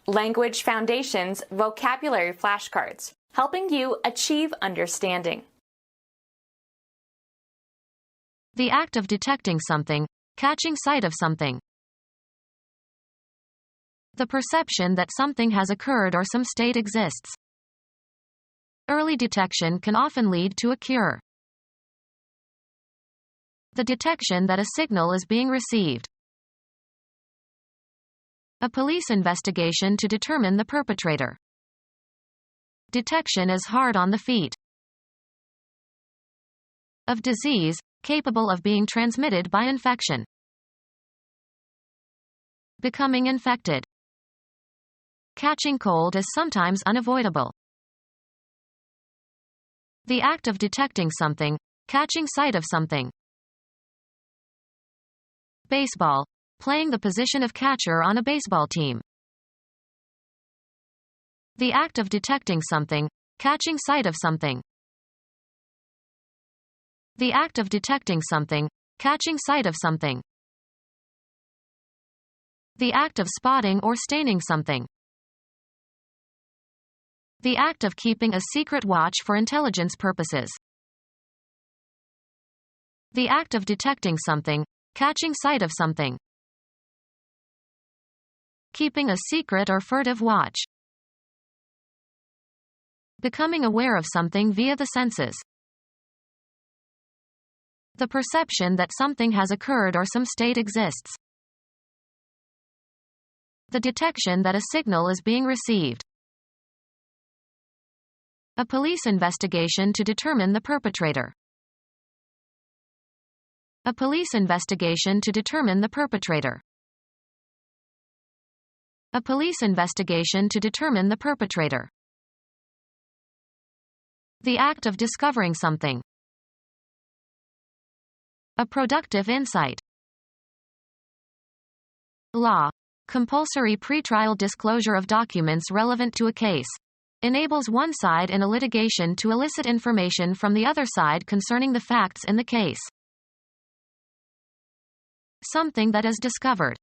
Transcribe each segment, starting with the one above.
Language Foundations Vocabulary Flashcards, helping you achieve understanding. The act of detecting something, catching sight of something. The perception that something has occurred or some state exists. Early detection can often lead to a cure. The detection that a signal is being received. A police investigation to determine the perpetrator. Detection is hard on the feet. Of disease, capable of being transmitted by infection. Becoming infected. Catching cold is sometimes unavoidable. The act of detecting something, catching sight of something. Baseball, playing the position of catcher on a baseball team. The act of detecting something, catching sight of something. The act of detecting something, catching sight of something. The act of spotting or staining something. The act of keeping a secret watch for intelligence purposes. The act of detecting something, catching sight of something. Keeping a secret or furtive watch. Becoming aware of something via the senses. The perception that something has occurred or some state exists. The detection that a signal is being received. A police investigation to determine the perpetrator. A police investigation to determine the perpetrator. A police investigation to determine the perpetrator. The act of discovering something. A productive insight. Law. Compulsory pretrial disclosure of documents relevant to a case. Enables one side in a litigation to elicit information from the other side concerning the facts in the case. Something that is discovered.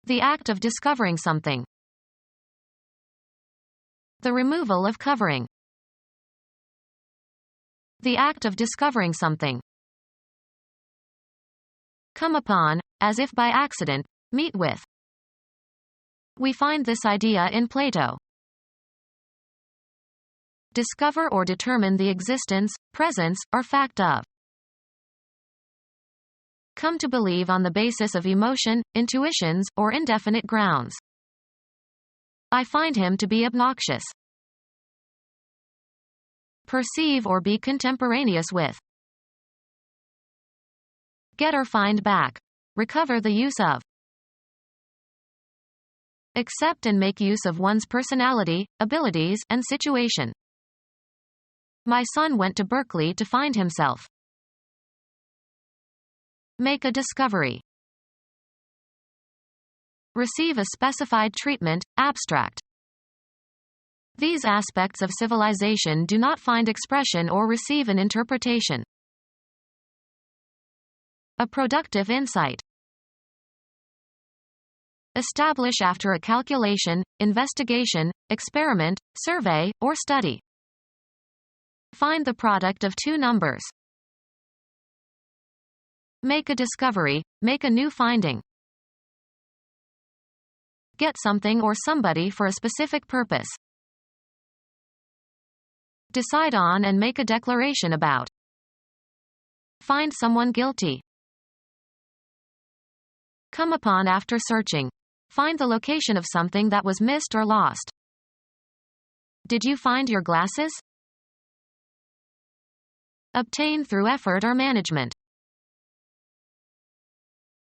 The act of discovering something. The removal of covering. The act of discovering something. Come upon, as if by accident, meet with. We find this idea in Plato. Discover or determine the existence, presence, or fact of. Come to believe on the basis of emotion, intuitions, or indefinite grounds. I find him to be obnoxious. Perceive or be contemporaneous with. Get or find back. Recover the use of. Accept and make use of one's personality, abilities, and situation. My son went to Berkeley to find himself. Make a discovery. Receive a specified treatment, abstract. These aspects of civilization do not find expression or receive an interpretation. A productive insight. Establish after a calculation, investigation, experiment, survey, or study. Find the product of two numbers. Make a discovery, make a new finding. Get something or somebody for a specific purpose. Decide on and make a declaration about. Find someone guilty. Come upon after searching. Find the location of something that was missed or lost. Did you find your glasses? Obtain through effort or management.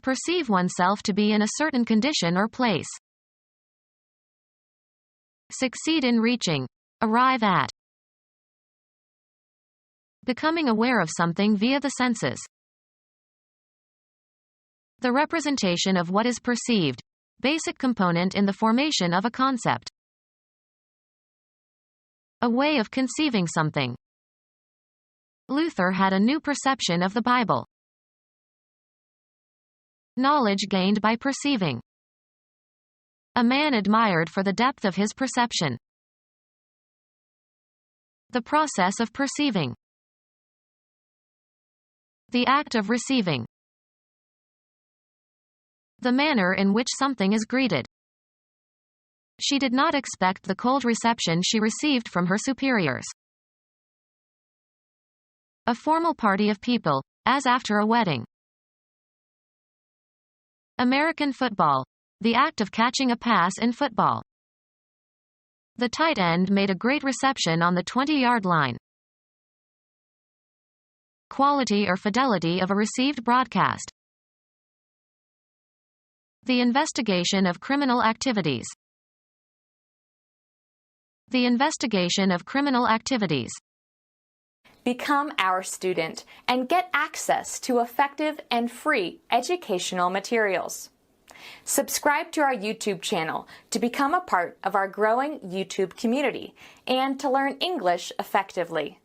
Perceive oneself to be in a certain condition or place. Succeed in reaching. Arrive at. Becoming aware of something via the senses. The representation of what is perceived. Basic component in the formation of a concept. A way of conceiving something. Luther had a new perception of the Bible. Knowledge gained by perceiving. A man admired for the depth of his perception. The process of perceiving. The act of receiving. The manner in which something is greeted. She did not expect the cold reception she received from her superiors. A formal party of people, as after a wedding. American football. The act of catching a pass in football. The tight end made a great reception on the 20-yard line. Quality or fidelity of a received broadcast. The investigation of criminal activities. The investigation of criminal activities. Become our student and get access to effective and free educational materials. Subscribe to our YouTube channel to become a part of our growing YouTube community and to learn English effectively.